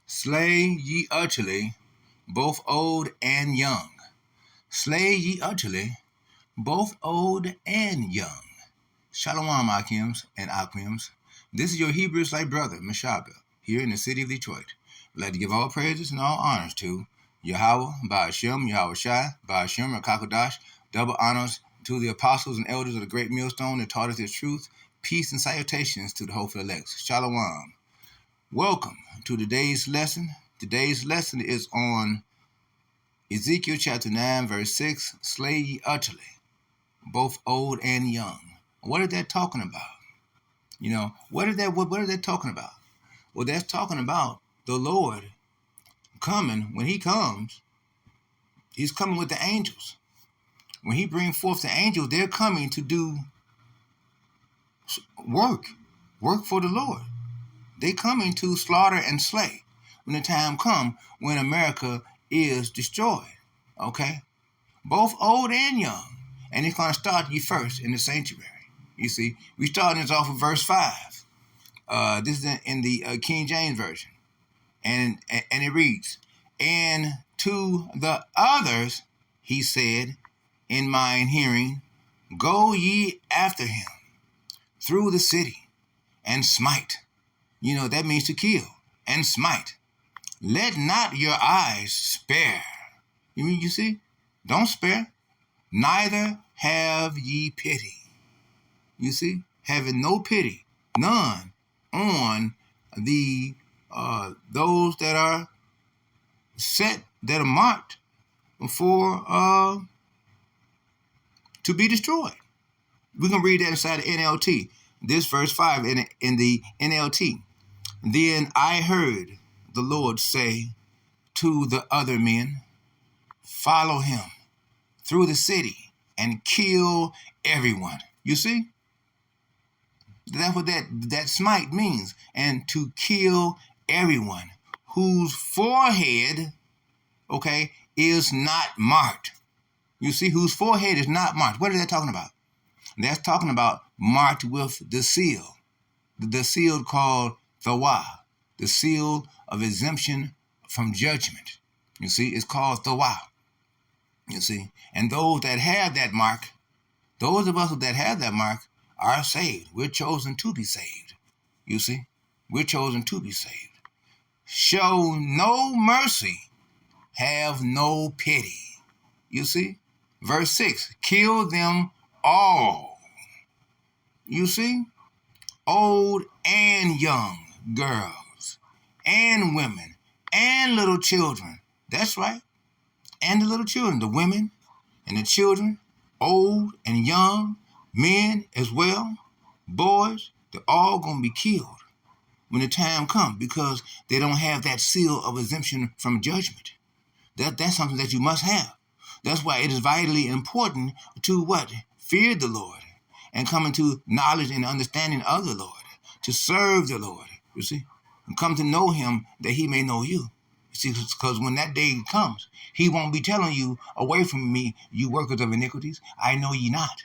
Slay ye utterly, both old and young. Slay ye utterly, both old and young. Shalom, Akims and Akims. This is your Hebrew Israelite brother, Meshabel, here in the city of Detroit. I'd like to give all praises and all honors to Yahweh, Ba'ashem, Yahweh Shai, Ba'ashem, and Kakodash. Double honors to the apostles and elders of the great millstone that taught us this truth. Peace and salutations to the hopeful elect. Shalom. Welcome to today's lesson. Today's lesson is on Ezekiel chapter 9, verse 6. Slay ye utterly, both old and young. What is that talking about? What is that talking about? Well, that's talking about the Lord coming. When he comes, he's coming with the angels. When he brings forth the angels, they're coming to do work for the Lord. They coming to slaughter and slay when the time comes when America is destroyed. Okay? Both old and young. And it's going to start you first in the sanctuary. You see, we starting this off with verse 5. This is in the King James Version. And it reads, "And to the others, he said, in mine hearing, go ye after him through the city and smite." That means to kill and smite. "Let not your eyes spare." You see? Don't spare. "Neither have ye pity." You see? Having no pity, none, on the those that are set, that are marked for to be destroyed. We can read that inside the NLT. This verse 5 in the NLT. "Then I heard the Lord say to the other men, follow him through the city and kill everyone." You see? That's what that smite means. And to kill everyone whose forehead, okay, is not marked. You see, whose forehead is not marked. What is that talking about? That's talking about marked with the seal. The seal called Thawah, the seal of exemption from judgment. You see, it's called Thawah. You see, and those that have that mark, those of us that have that mark, are saved. We're chosen to be saved. You see, we're chosen to be saved. "Show no mercy, have no pity." You see, verse 6, "Kill them all." You see, old and young, girls and women and little children. That's right. And the little children, the women and the children, old and young, men as well, boys, they're all going to be killed when the time comes because they don't have that seal of exemption from judgment. That's something that you must have. That's why it is vitally important to what? Fear the Lord and come into knowledge and understanding of the Lord, to serve the Lord, you see, and come to know him that he may know you. See, because when that day comes, he won't be telling you, "Away from me, you workers of iniquities, I know ye not."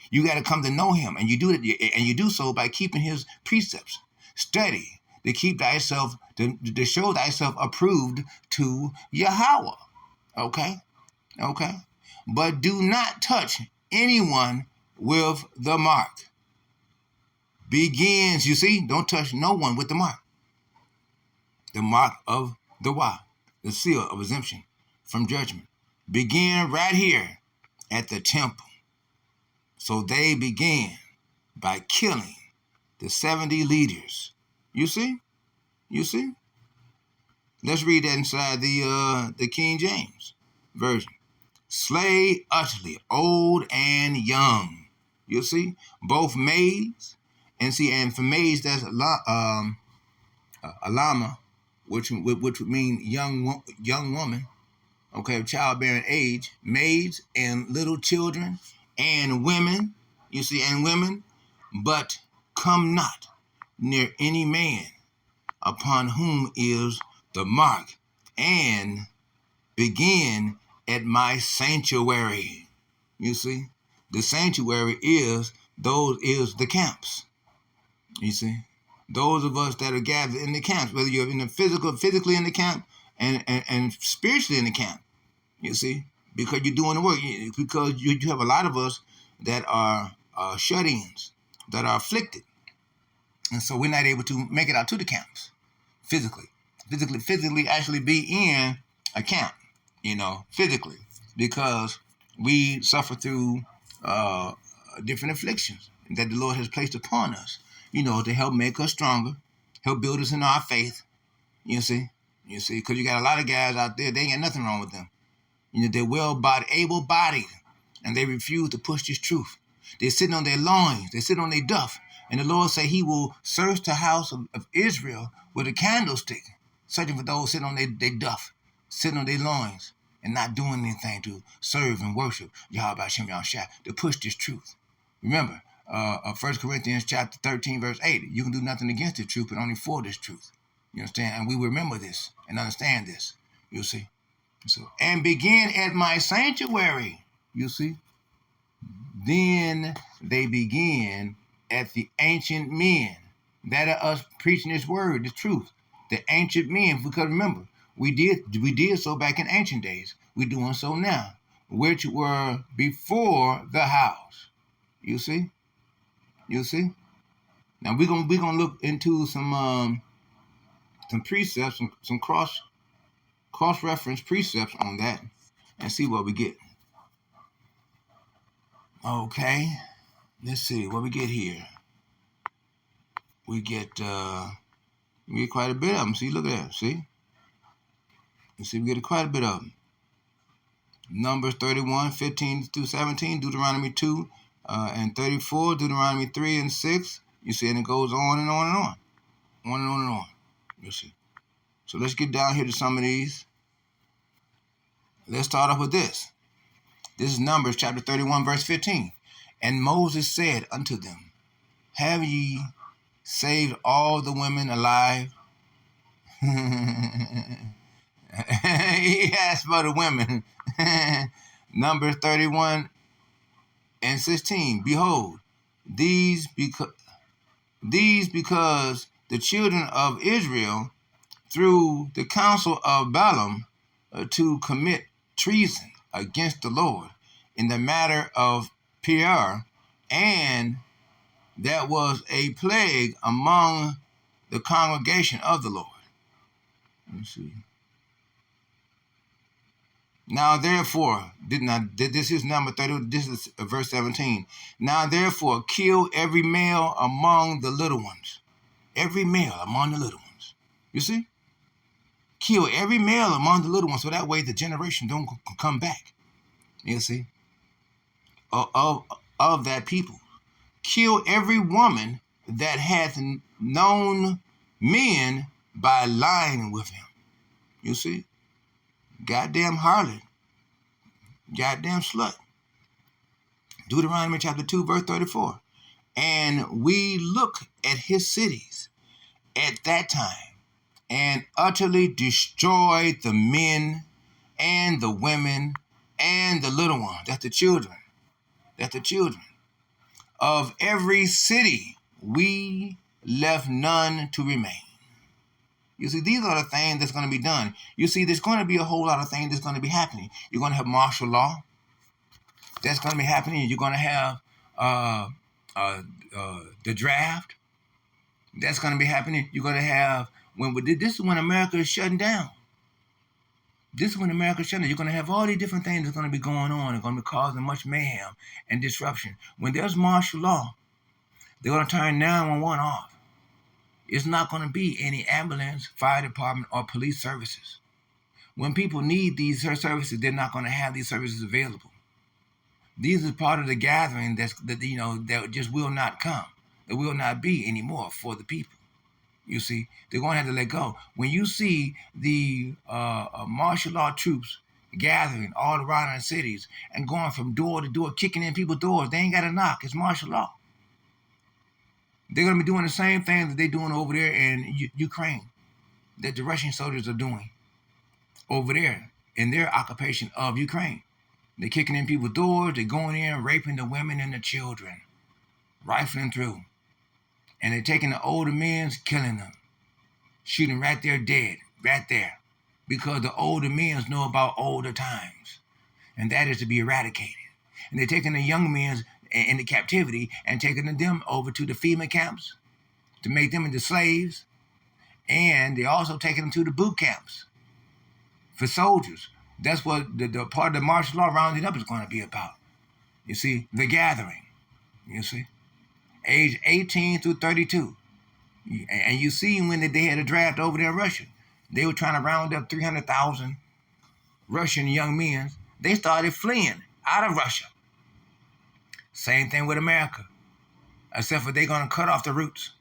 You got to come to know him, and you do so by keeping his precepts. Study to keep thyself, to show thyself approved to Yahweh. Okay? But do not touch anyone with the mark. Begins, you see, don't touch no one with the mark. The mark of the Wah, the seal of exemption from judgment. Begin right here at the temple. So they began by killing the 70 leaders. You see? Let's read that inside the King James Version. "Slay utterly, old and young." You see? Both maids, and for maids that's alama, which would mean young woman, okay, of childbearing age, maids and little children and women, you see, and women, "but come not near any man upon whom is the mark, and begin at my sanctuary." You see, the sanctuary is the camps. You see, Those of us that are gathered in the camps, whether you're in the physically in the camp and spiritually in the camp, you see, because you're doing the work, because you have a lot of us that are shut-ins, that are afflicted. And so we're not able to make it out to the camps physically actually be in a camp, physically, because we suffer through different afflictions that the Lord has placed upon us, to help make us stronger, help build us in our faith, you see, because you got a lot of guys out there, they ain't got nothing wrong with them. They're well-bodied, able-bodied, and they refuse to push this truth. They're sitting on their loins, they sit on their duff, and the Lord say he will search the house of Israel with a candlestick, searching for those sitting on their duff, sitting on their loins, and not doing anything to serve and worship Yahweh Hashem Yahushua, to push this truth. Remember, 1 Corinthians chapter 13, verse 8, you can do nothing against the truth, but only for this truth. You understand? And we remember this and understand this, you see. So, and begin at my sanctuary, you see. Then they begin at the ancient men that are us preaching this word, the truth. The ancient men, because remember, we did so back in ancient days. We're doing so now, which were before the house. You see? Now we're gonna look into some precepts, some cross reference precepts on that, and see what we get. Okay, let's see what we get here. We get quite a bit of them. See, look at that. See, you see, we get quite a bit of them. Numbers 31, 15 through 17, Deuteronomy 2 and 34, Deuteronomy 3 and 6. You see, and it goes on and on and on. On and on and on. You see. So let's get down here to some of these. Let's start off with this. This is Numbers chapter 31, verse 15. And Moses said unto them, have ye saved all the women alive? He asked for the women. Numbers 31 and 16. Behold, these because the children of Israel, through the counsel of Balaam, to commit treason against the Lord in the matter of Peor, and that was a plague among the congregation of the Lord. Let's see. Now therefore, this is number 30, this is verse 17. Now therefore, kill every male among the little ones. Every male among the little ones. You see? Kill every male among the little ones, so that way the generation don't come back. You see? Of that people. Kill every woman that hath known men by lying with him. You see? Goddamn harlot. Goddamn slut. Deuteronomy chapter 2, verse 34. And we look at his cities at that time and utterly destroyed the men and the women and the little ones. That's the children. Of every city we left none to remain. You see, these are the things that's going to be done. You see, there's going to be a whole lot of things that's going to be happening. You're going to have martial law. That's going to be happening. You're going to have the draft. That's going to be happening. You're going to have, this is when America is shutting down. You're going to have all these different things that's going to be going on. It's going to be causing much mayhem and disruption. When there's martial law, they're going to turn 911 off. It's not going to be any ambulance, fire department, or police services. When people need these services, they're not going to have these services available. These are part of the gathering that just will not come. There will not be anymore for the people. You see, they're going to have to let go. When you see the martial law troops gathering all around our cities and going from door to door, kicking in people's doors, they ain't got to knock. It's martial law. They're going to be doing the same thing that they're doing over there in Ukraine, that the Russian soldiers are doing over there in their occupation of Ukraine. They're kicking in people's doors. They're going in, raping the women and the children, rifling through. And they're taking the older men, killing them, shooting right there dead, right there. Because the older men know about older times. And that is to be eradicated. And they're taking the young men into captivity and taking them over to the FEMA camps to make them into slaves. And they're also taking them to the boot camps for soldiers. That's what the part of the martial law rounding up is going to be about. You see, the gathering. You see, age 18 through 32. And you see when they had a draft over there in Russia, they were trying to round up 300,000 Russian young men. They started fleeing out of Russia. Same thing with America, except for they're going to cut off the routes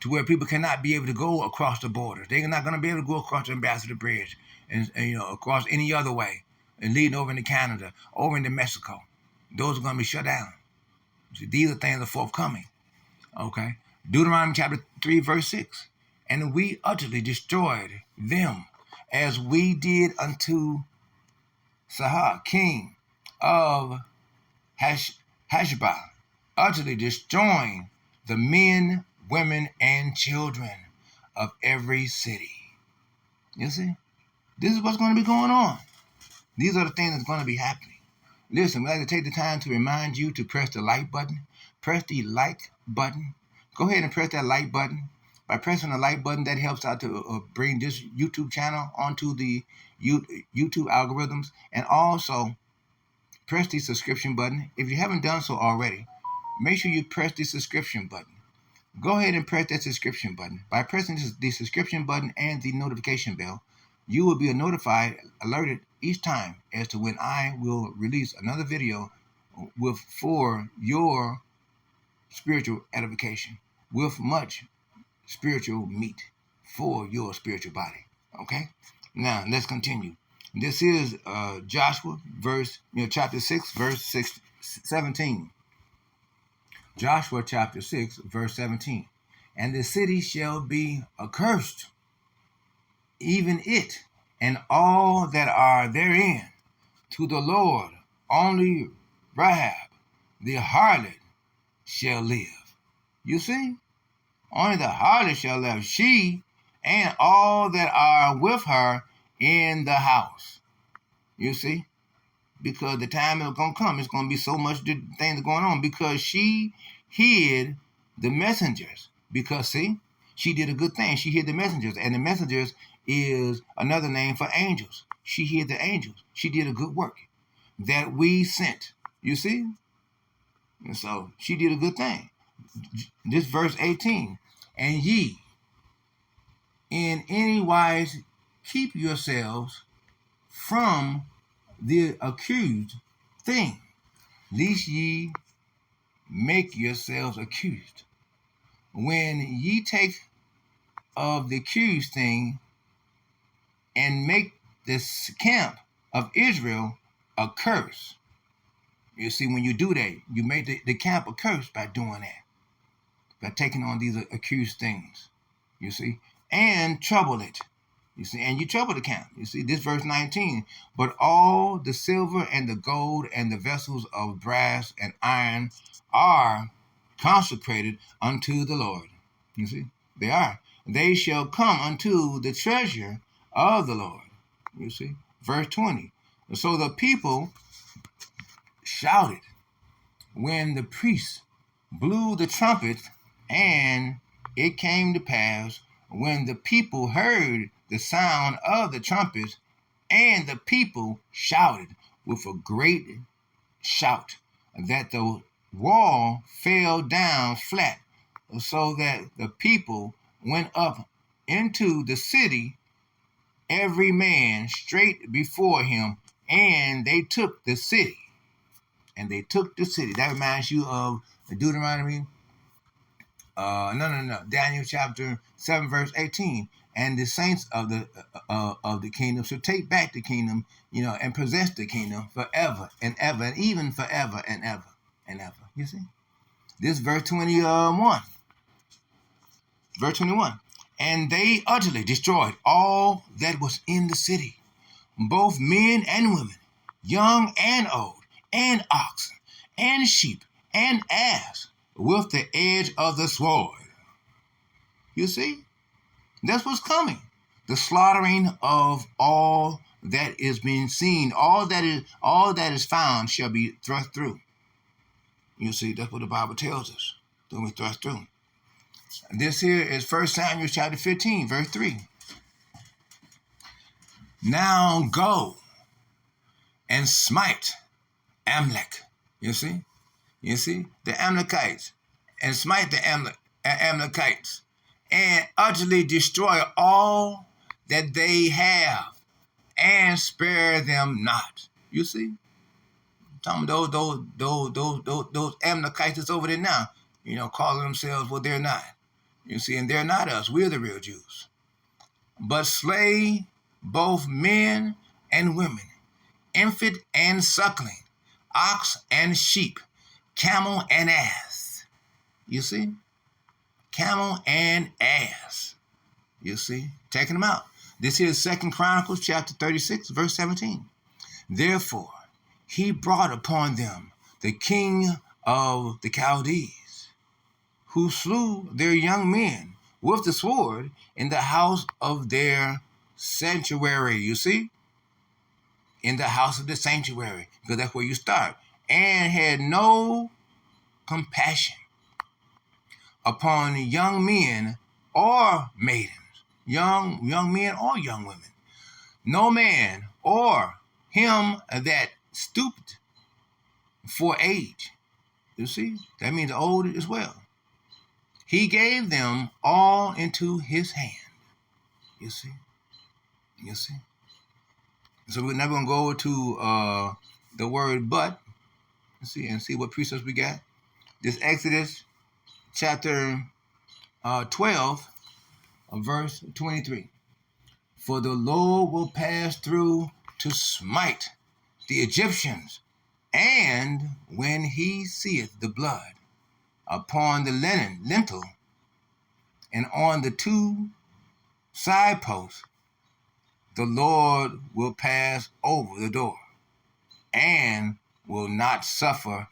to where people cannot be able to go across the border. They're not going to be able to go across the Ambassador Bridge and across any other way and leading over into Canada, over into Mexico. Those are going to be shut down. See, these are things that are forthcoming. Okay? Deuteronomy chapter 3, verse 6. And we utterly destroyed them as we did unto Sihon, king of Heshbon, utterly destroying the men, women, and children of every city. You see? This is what's going to be going on. These are the things that's going to be happening. Listen, we'd like to take the time to remind you to press the like button. Press the like button. Go ahead and press that like button. By pressing the like button, that helps out to bring this YouTube channel onto the YouTube algorithms. And also, press the subscription button. If you haven't done so already, make sure you press the subscription button. Go ahead and press that subscription button. By pressing the subscription button and the notification bell, you will be notified, alerted each time as to when I will release another video for your spiritual edification, with much spiritual meat for your spiritual body. Okay? Now, let's continue. This is Joshua, chapter 6, verse 17. Joshua chapter 6, verse 17. And the city shall be accursed, even it and all that are therein, to the Lord. Only Rahab, the harlot, shall live. You see? Only the harlot shall live, she and all that are with her in the house. You see? Because the time is going to come, it's going to be so much things going on, because she hid the messengers. Because, see, she did a good thing. She hid the messengers, and the messengers is another name for angels. She hid the angels. She did a good work that we sent. You see? And so she did a good thing. This verse 18. And ye in any wise keep yourselves from the accused thing, lest ye make yourselves accused. When ye take of the accused thing and make this camp of Israel a curse. You see, when you do that, you make the camp a curse by doing that, by taking on these accused things, you see, and trouble it. You see, and you trouble the camp. You see, this verse 19, but all the silver and the gold and the vessels of brass and iron are consecrated unto the Lord. You see, they are. They shall come unto the treasure of the Lord. You see, verse 20. So the people shouted when the priests blew the trumpet, and it came to pass when the people heard the sound of the trumpets, and the people shouted with a great shout, that the wall fell down flat, so that the people went up into the city, every man straight before him, and they took the city. And they took the city. That reminds you of Deuteronomy, Daniel chapter 7, verse 18. And the saints of the kingdom shall take back the kingdom, and possess the kingdom forever and ever, and even forever and ever and ever. You see? This verse 21. Verse 21. And they utterly destroyed all that was in the city, both men and women, young and old, and oxen, and sheep, and ass, with the edge of the sword. You see? That's what's coming. The slaughtering of all that is being seen, all that is found shall be thrust through. You see, that's what the Bible tells us. Then we thrust through. This here is 1 Samuel chapter 15, verse 3. Now go and smite Amalek. You see? You see? The Amalekites. And smite the Amalekites. And utterly destroy all that they have. And spare them not. You see? Talking about those Amalekites that's over there now. You know, calling themselves what they're not. You see, and they're not us. We're the real Jews. But slay both men and women, infant and suckling, ox and sheep, camel and ass. You see? Camel and ass. You see? Taking them out. This is 2 Chronicles chapter 36, verse 17. Therefore, he brought upon them the king of the Chaldees, who slew their young men with the sword in the house of their sanctuary. You see? In the house of the sanctuary, because that's where you start. And had no compassion upon young men or maidens, young men or young women. No man or him that stooped for age. You see? That means old as well. He gave them all into his hand. You see? You see? So we're now going to go over to the word but. And see what precepts we got. This Exodus chapter 12, verse 23. For the Lord will pass through to smite the Egyptians, and when he seeth the blood upon the lintel and on the two side posts, the Lord will pass over the door and will not suffer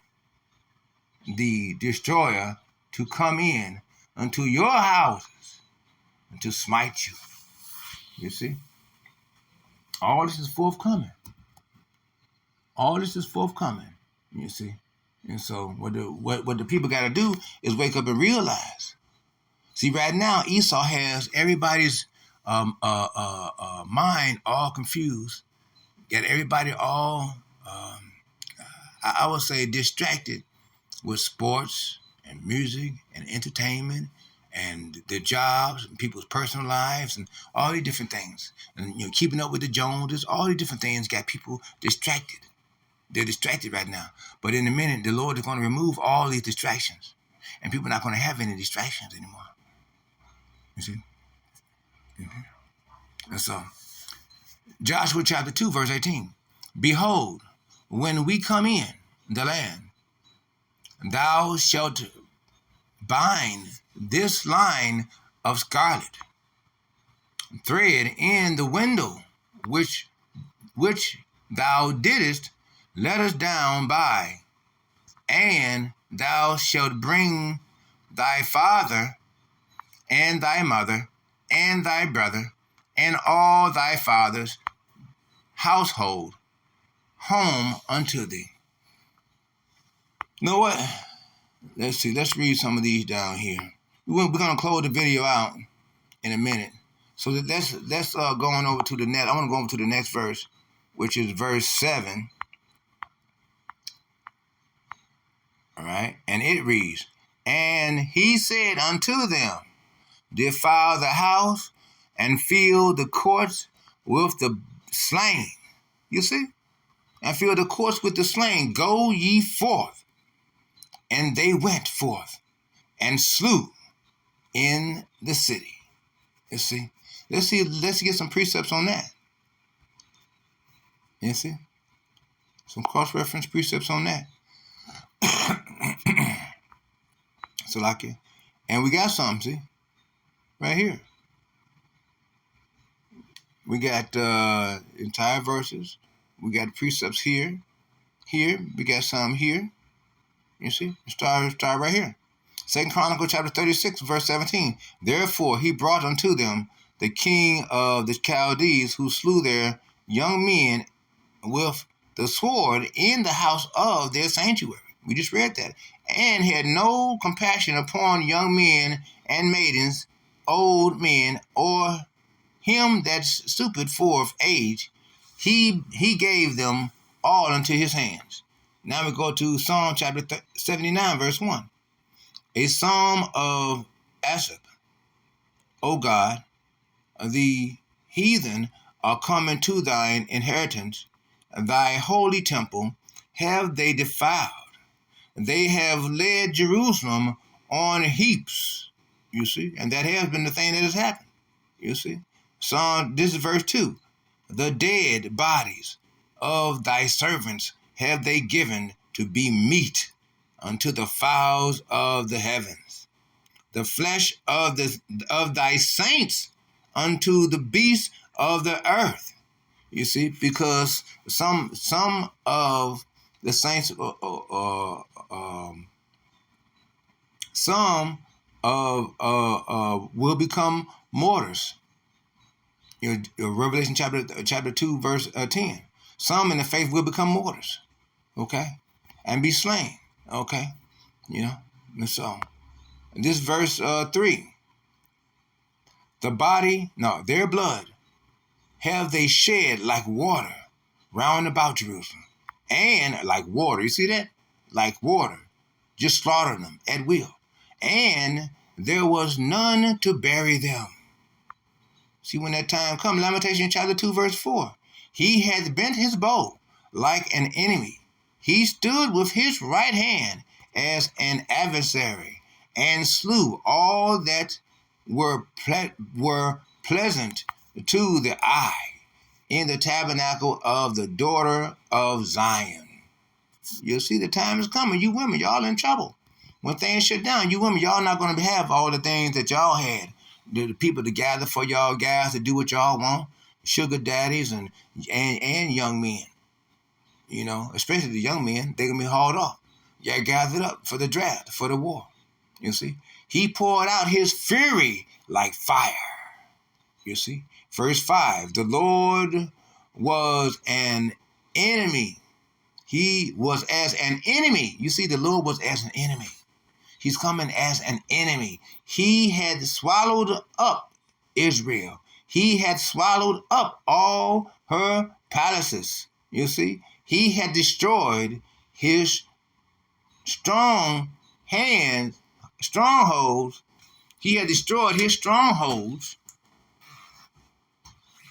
the destroyer to come in unto your houses and to smite you. You see? All this is forthcoming. All this is forthcoming. You see? And so what the people got to do is wake up and realize. See, right now, Esau has everybody's mind all confused. Got everybody all, I would say, distracted with sports and music and entertainment and their jobs and people's personal lives and all these different things. And, you know, keeping up with the Joneses, all these different things got people distracted. They're distracted right now. But in a minute, the Lord is going to remove all these distractions. And people are not going to have any distractions anymore. You see? Mm-hmm. And so, Joshua chapter 2, verse 18. Behold, when we come in the land, thou shalt bind this line of scarlet thread in the window which thou didst let us down by, and thou shalt bring thy father and thy mother and thy brother and all thy father's household home unto thee. You know what? Let's see. Let's read some of these down here. We're going to close the video out in a minute. So let's go on over to the next. I want to go over to the next verse, which is verse 7. All right. And it reads, and he said unto them, defile the house and fill the courts with the slain. You see? And fill the courts with the slain. Go ye forth. And they went forth and slew in the city. You see? Let's get some precepts on that. You see? Some cross-reference precepts on that. So like it. And we got some, see? Right here. We got entire verses. We got precepts here. Here. We got some here. You see? Start right here. Second Chronicles chapter 36, verse 17. Therefore he brought unto them the king of the Chaldees, who slew their young men with the sword in the house of their sanctuary. We just read that. And had no compassion upon young men and maidens, old men, or him that stooped for of age. He gave them all into his hands. Now we go to Psalm chapter 79, verse 1. A psalm of Asaph. O God, the heathen are coming to thine inheritance. Thy holy temple have they defiled. They have led Jerusalem on heaps, you see, and that has been the thing that has happened, you see. This is verse 2. The dead bodies of thy servants have they given to be meat unto the fowls of the heavens. The flesh of thy saints unto the beasts of the earth. You see, because some of the saints, some will become martyrs. Revelation chapter 2, verse 10. Some in the faith will become martyrs, okay, and be slain, okay, and so this verse 3. Their blood have they shed like water round about Jerusalem, and like water, you see that? Like water, just slaughtered them at will, and there was none to bury them. See, when that time come, Lamentation chapter 2, verse 4. He hath bent his bow like an enemy. He stood with his right hand as an adversary, and slew all that were pleasant to the eye in the tabernacle of the daughter of Zion. You'll see the time is coming. You women, y'all in trouble. When things shut down, you women, y'all not going to have all the things that y'all had. The people to gather for y'all guys to do what y'all want. Sugar daddies and young men. Especially the young men, they're going to be hauled off. Y'all gathered up for the draft, for the war. You see? He poured out his fury like fire. You see? Verse 5. The Lord was an enemy. He was as an enemy. You see, the Lord was as an enemy. He's coming as an enemy. He had swallowed up Israel. He had swallowed up all her palaces. You see, he had destroyed his strongholds. He had destroyed his strongholds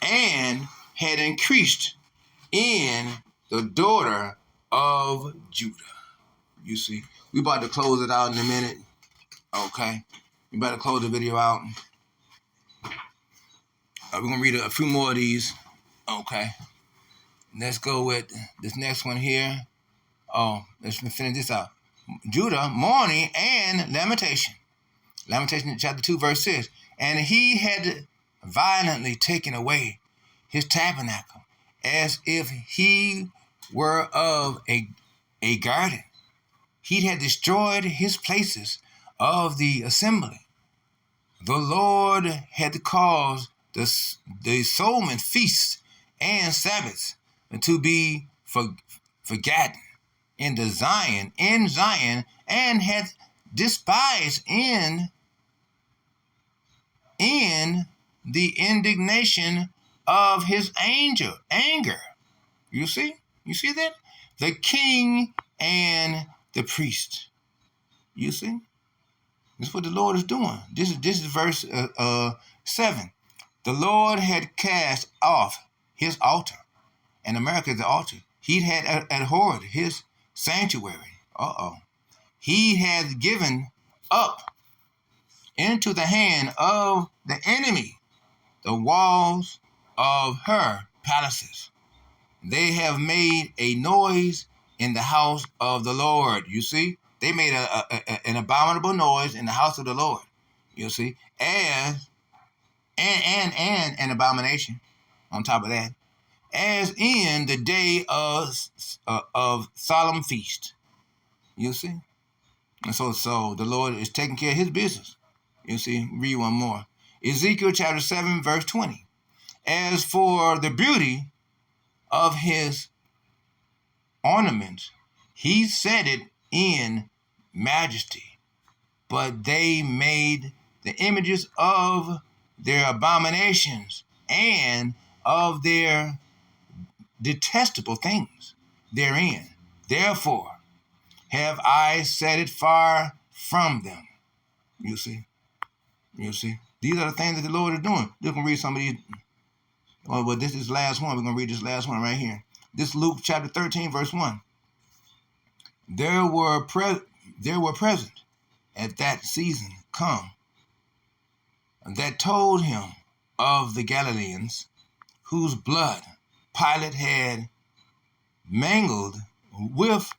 and had increased in the daughter of Judah. You see, we about to close it out in a minute. Okay, we about to close the video out. We're gonna read a few more of these. Okay, let's go with this next one here. Let's finish this out. Judah, mourning and lamentation. Lamentation chapter 2, verse 6. And he had violently taken away his tabernacle, as if he were of a garden. He had destroyed his places of the assembly. The Lord had caused the solemn feasts and Sabbaths to be forgotten in Zion, and had despised in the indignation of his anger. You see that? The king and the priest. You see? This is what the Lord is doing. This is verse 7. The Lord had cast off his altar, and America is the altar. He had abhorred his sanctuary. He had given up into the hand of the enemy the walls of her palaces. They have made a noise in the house of the Lord. You see, they made an abominable noise in the house of the Lord. You see, as and an abomination on top of that, as in the day of solemn feast. You see, And so the Lord is taking care of his business. You see, read one more. Ezekiel chapter 7, verse 20. As for the beauty of his ornaments, he set it in majesty, but they made the images of their abominations and of their detestable things therein. Therefore have I set it far from them. You see? You see? These are the things that the Lord is doing. You can read some of these. Well, this is the last one. We're going to read this last one right here. This Luke chapter 13, verse 1. There were present at that season come that told him of the Galileans whose blood Pilate had mingled with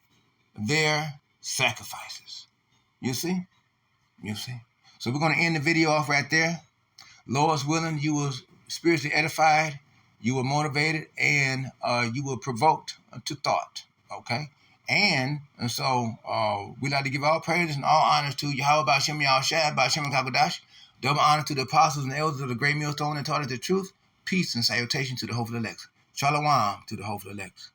their sacrifices. You see? You see? So we're going to end the video off right there. Lord's willing, you will spiritually edified, you were motivated, and you were provoked to thought. Okay? And so we like to give all praises and all honors to Yahweh Ba'Shem Yahushua, Ba'Shem Kakadash. Double honor to the apostles and elders of the great millstone and taught us the truth. Peace and salutation to the hopeful elect. Shalom to the hopeful elect.